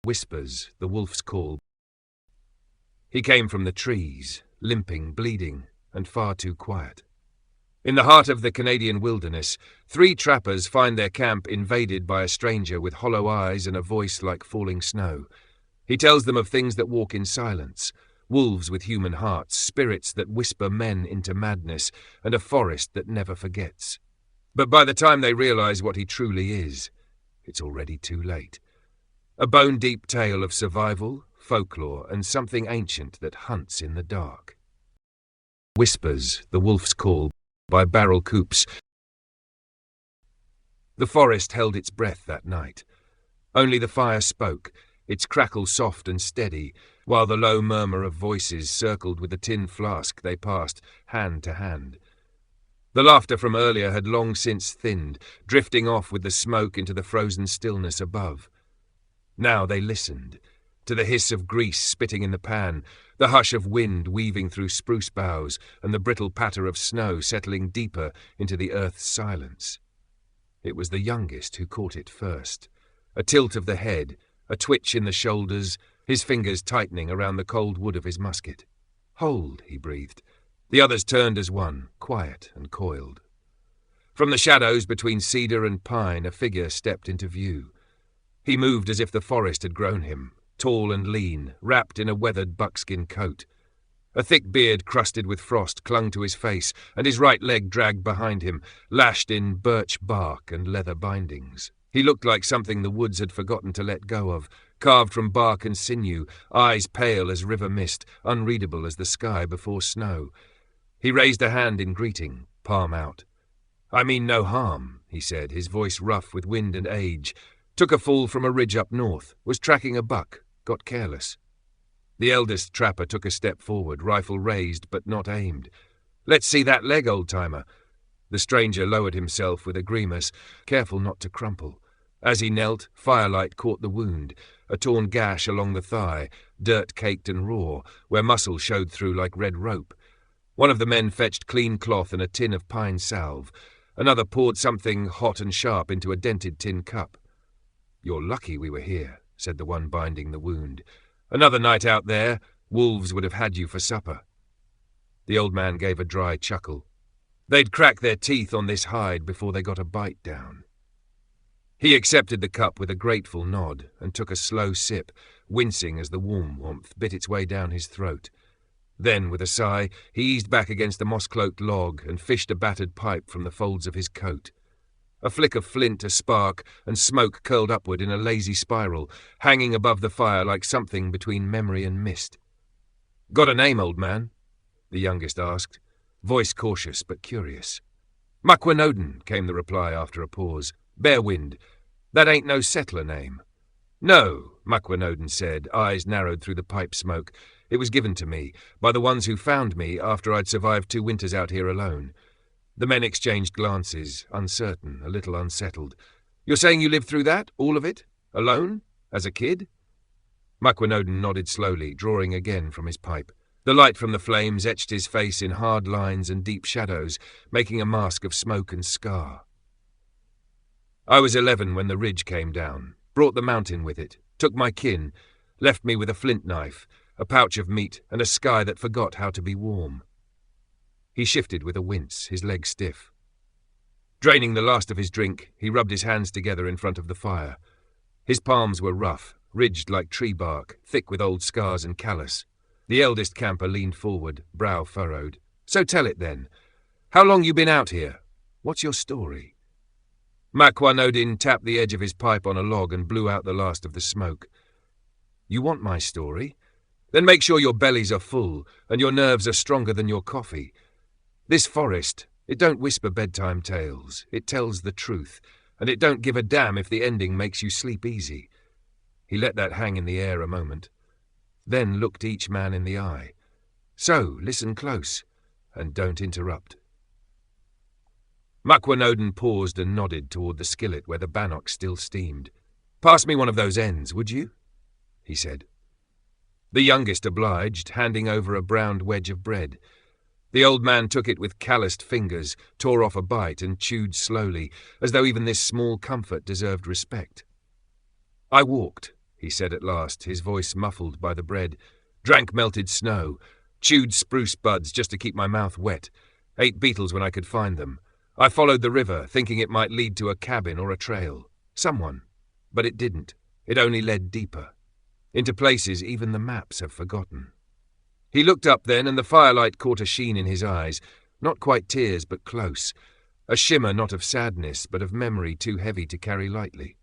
Whispers, the wolf's call. He came from the trees, limping, bleeding, and far too quiet. In the heart of the Canadian wilderness, 3 trappers find their camp invaded by a stranger with hollow eyes and a voice like falling snow. He tells them of things that walk in silence, wolves with human hearts, spirits that whisper men into madness, and a forest that never forgets. But by the time they realize what he truly is, it's already too late. A bone-deep tale of survival, folklore, and something ancient that hunts in the dark. Whispers, the Wolf's Call, by Barrel Coops. The forest held its breath that night. Only the fire spoke, its crackle soft and steady, while the low murmur of voices circled with the tin flask they passed, hand to hand. The laughter from earlier had long since thinned, drifting off with the smoke into the frozen stillness above. Now they listened, to the hiss of grease spitting in the pan, the hush of wind weaving through spruce boughs, and the brittle patter of snow settling deeper into the earth's silence. It was the youngest who caught it first. A tilt of the head, a twitch in the shoulders, his fingers tightening around the cold wood of his musket. "Hold," he breathed. The others turned as one, quiet and coiled. From the shadows between cedar and pine, a figure stepped into view. He moved as if the forest had grown him, tall and lean, wrapped in a weathered buckskin coat. A thick beard crusted with frost clung to his face, and his right leg dragged behind him, lashed in birch bark and leather bindings. He looked like something the woods had forgotten to let go of, carved from bark and sinew, eyes pale as river mist, unreadable as the sky before snow. He raised a hand in greeting, palm out. "I mean no harm," he said, his voice rough with wind and age. "Took a fall from a ridge up north, was tracking a buck, got careless." The eldest trapper took a step forward, rifle raised but not aimed. "Let's see that leg, old-timer." The stranger lowered himself with a grimace, careful not to crumple. As he knelt, firelight caught the wound, a torn gash along the thigh, dirt-caked and raw, where muscle showed through like red rope. One of the men fetched clean cloth and a tin of pine salve. Another poured something hot and sharp into a dented tin cup. "You're lucky we were here," said the one binding the wound. "Another night out there, wolves would have had you for supper." The old man gave a dry chuckle. They'd crack their teeth on this hide before they got a bite down. He accepted the cup with a grateful nod and took a slow sip, wincing as the warm warmth bit its way down his throat. Then, with a sigh, he eased back against the moss-cloaked log and fished a battered pipe from the folds of his coat. A flick of flint, a spark, and smoke curled upward in a lazy spiral, hanging above the fire like something between memory and mist. "Got a name, old man?" the youngest asked, voice cautious but curious. "Macquanodon," came the reply after a pause. "Bearwind. That ain't no settler name." "No," Macquanodon said, eyes narrowed through the pipe smoke. "It was given to me, by the ones who found me after I'd survived 2 winters out here alone." The men exchanged glances, uncertain, a little unsettled. "You're saying you lived through that, all of it? Alone? As a kid?" Macquanodon nodded slowly, drawing again from his pipe. The light from the flames etched his face in hard lines and deep shadows, making a mask of smoke and scar. "I was 11 when the ridge came down, brought the mountain with it, took my kin, left me with a flint knife, a pouch of meat, and a sky that forgot how to be warm." He shifted with a wince, his legs stiff. Draining the last of his drink, he rubbed his hands together in front of the fire. His palms were rough, ridged like tree bark, thick with old scars and callus. The eldest camper leaned forward, brow furrowed. "So tell it then. How long you been out here? What's your story?" Macquanodon tapped the edge of his pipe on a log and blew out the last of the smoke. "You want my story? Then make sure your bellies are full and your nerves are stronger than your coffee. This forest, it don't whisper bedtime tales. It tells the truth, and it don't give a damn if the ending makes you sleep easy." He let that hang in the air a moment, then looked each man in the eye. "So, listen close, and don't interrupt." Macquanodon paused and nodded toward the skillet where the bannock still steamed. "Pass me one of those ends, would you?" he said. The youngest obliged, handing over a browned wedge of bread. The old man took it with calloused fingers, tore off a bite, and chewed slowly, as though even this small comfort deserved respect. "I walked," he said at last, his voice muffled by the bread. Drank melted snow. Chewed spruce buds just to keep my mouth wet. Ate beetles when I could find them. I followed the river, thinking it might lead to a cabin or a trail. Someone. But it didn't. It only led deeper. Into places even the maps have forgotten. He looked up then, and the firelight caught a sheen in his eyes. Not quite tears, but close. A shimmer not of sadness, but of memory too heavy to carry lightly.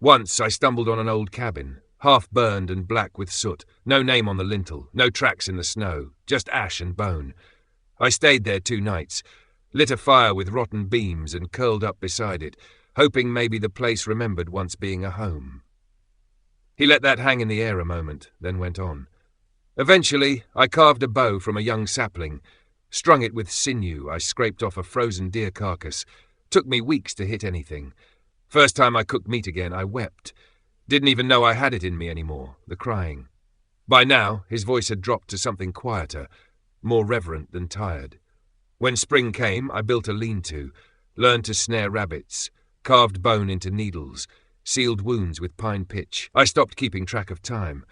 Once I stumbled on an old cabin, half burned and black with soot, no name on the lintel, no tracks in the snow, just ash and bone. I stayed there 2 nights, lit a fire with rotten beams and curled up beside it, hoping maybe the place remembered once being a home. He let that hang in the air a moment, then went on. Eventually, I carved a bow from a young sapling, strung it with sinew I scraped off a frozen deer carcass. Took me weeks to hit anything. First time I cooked meat again, I wept. Didn't even know I had it in me anymore, the crying. By now, his voice had dropped to something quieter, more reverent than tired. When spring came, I built a lean-to, learned to snare rabbits, carved bone into needles, sealed wounds with pine pitch. I stopped keeping track of time.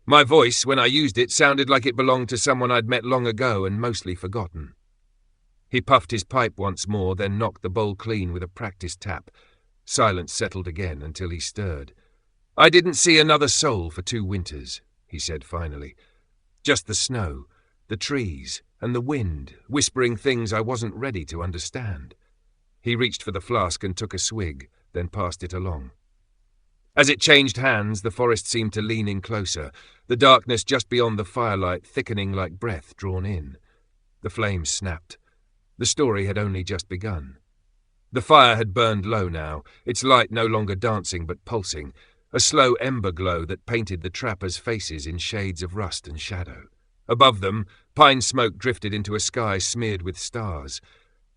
My voice, when I used it, sounded like it belonged to someone I'd met long ago and mostly forgotten. He puffed his pipe once more, then knocked the bowl clean with a practiced tap. Silence settled again until he stirred. I didn't see another soul for 2 winters, he said finally. Just the snow, the trees, and the wind, whispering things I wasn't ready to understand. He reached for the flask and took a swig, then passed it along. As it changed hands, the forest seemed to lean in closer, the darkness just beyond the firelight thickening like breath drawn in. The flames snapped. The story had only just begun. The fire had burned low now, its light no longer dancing but pulsing, a slow ember glow that painted the trappers' faces in shades of rust and shadow. Above them, pine smoke drifted into a sky smeared with stars.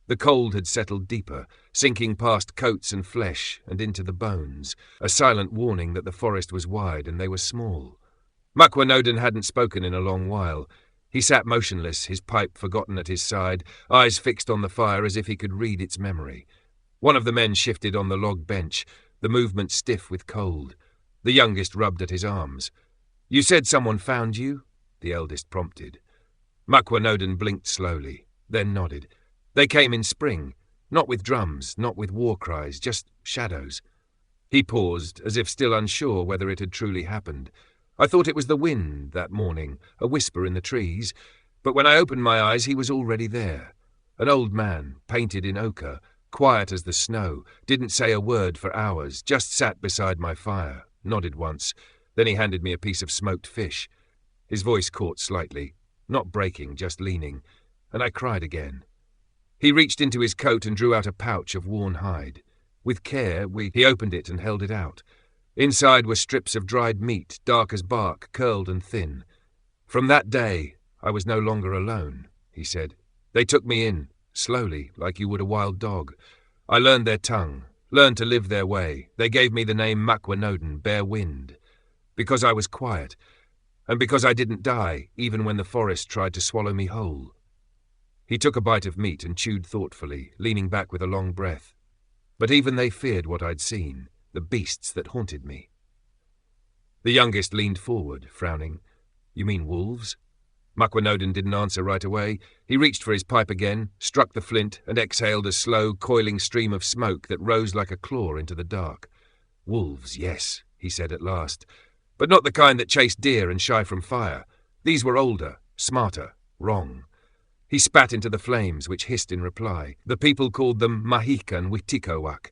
The cold had settled deeper, sinking past coats and flesh and into the bones, a silent warning that the forest was wide and they were small. Macquanoden hadn't spoken in a long while. He sat motionless, his pipe forgotten at his side, eyes fixed on the fire as if he could read its memory. One of the men shifted on the log bench, the movement stiff with cold. The youngest rubbed at his arms. "You said someone found you?" the eldest prompted. Macquanoden blinked slowly, then nodded. They came in spring, not with drums, not with war cries, just shadows. He paused, as if still unsure whether it had truly happened. I thought it was the wind that morning, a whisper in the trees, but when I opened my eyes he was already there. An old man, painted in ochre, quiet as the snow, didn't say a word for hours, just sat beside my fire, nodded once, then he handed me a piece of smoked fish. His voice caught slightly, not breaking, just leaning, and I cried again. He reached into his coat and drew out a pouch of worn hide. With care, he opened it and held it out. Inside were strips of dried meat, dark as bark, curled and thin. From that day, I was no longer alone, he said. They took me in, slowly, like you would a wild dog. I learned their tongue, learned to live their way. They gave me the name Macquanoden, Bare Wind, because I was quiet, and because I didn't die, even when the forest tried to swallow me whole. He took a bite of meat and chewed thoughtfully, leaning back with a long breath. But even they feared what I'd seen, the beasts that haunted me. The youngest leaned forward, frowning. "You mean wolves?" Macquanoden didn't answer right away. He reached for his pipe again, struck the flint, and exhaled a slow, coiling stream of smoke that rose like a claw into the dark. "Wolves, yes," he said at last, "but not the kind that chase deer and shy from fire. These were older, smarter, wrong." He spat into the flames, which hissed in reply. The people called them Mahika and Witikowak,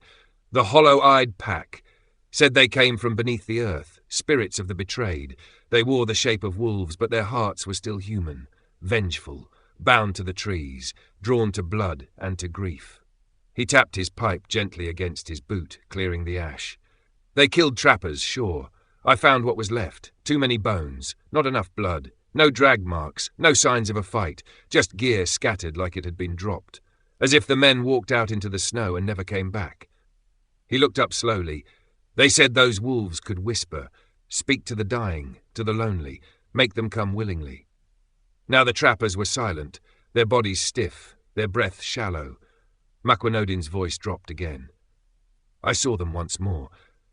the hollow-eyed pack. Said they came from beneath the earth, spirits of the betrayed. They wore the shape of wolves, but their hearts were still human, vengeful, bound to the trees, drawn to blood and to grief. He tapped his pipe gently against his boot, clearing the ash. They killed trappers, sure. I found what was left. Too many bones, not enough blood. No drag marks, no signs of a fight, just gear scattered like it had been dropped, as if the men walked out into the snow and never came back. He looked up slowly. They said those wolves could whisper, speak to the dying, to the lonely, make them come willingly. Now the trappers were silent, their bodies stiff, their breath shallow. Macquanoden's voice dropped again. I saw them once more.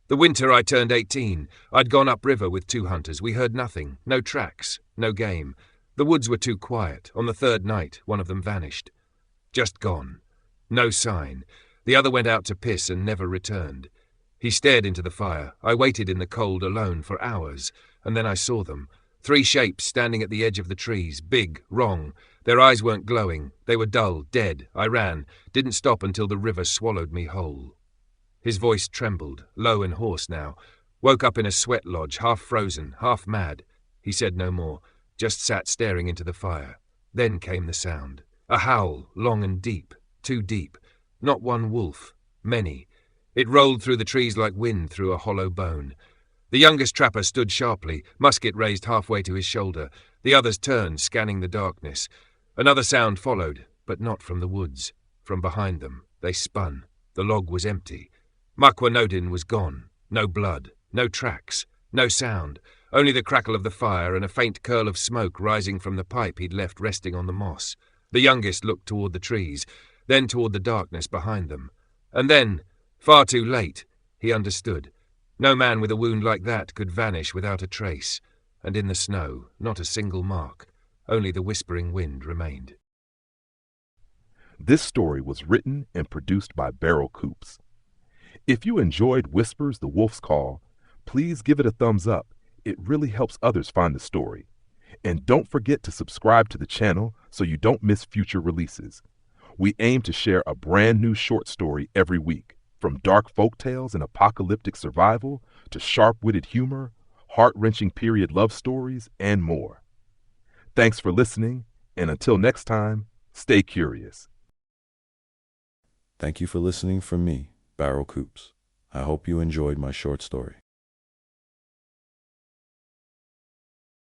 The winter I turned 18, I'd gone upriver with 2 hunters. We heard nothing, no tracks, no game. The woods were too quiet. On the 3rd night, one of them vanished. Just gone. No sign. The other went out to piss and never returned. He stared into the fire. I waited in the cold alone for hours, and then I saw them. 3 shapes standing at the edge of the trees, big, wrong. Their eyes weren't glowing. They were dull, dead. I ran, didn't stop until the river swallowed me whole. His voice trembled, low and hoarse now. Woke up in a sweat lodge, half frozen, half mad. He said no more, just sat staring into the fire. Then came the sound. A howl, long and deep, too deep. Not one wolf, many. It rolled through the trees like wind through a hollow bone. The youngest trapper stood sharply, musket raised halfway to his shoulder. The others turned, scanning the darkness. Another sound followed, but not from the woods. From behind them, they spun. The log was empty. Makwanodin was gone. No blood, no tracks, no sound. Only the crackle of the fire and a faint curl of smoke rising from the pipe he'd left resting on the moss. The youngest looked toward the trees, then toward the darkness behind them. And then, far too late, he understood. No man with a wound like that could vanish without a trace. And in the snow, not a single mark. Only the whispering wind remained. This story was written and produced by Barrel Coops. If you enjoyed Whispers the Wolf's Call, please give it a thumbs up. It really helps others find the story. And don't forget to subscribe to the channel so you don't miss future releases. We aim to share a brand new short story every week, from dark folktales and apocalyptic survival to sharp-witted humor, heart-wrenching period love stories, and more. Thanks for listening, and until next time, stay curious. Thank you for listening from me, Barrel Coops. I hope you enjoyed my short story.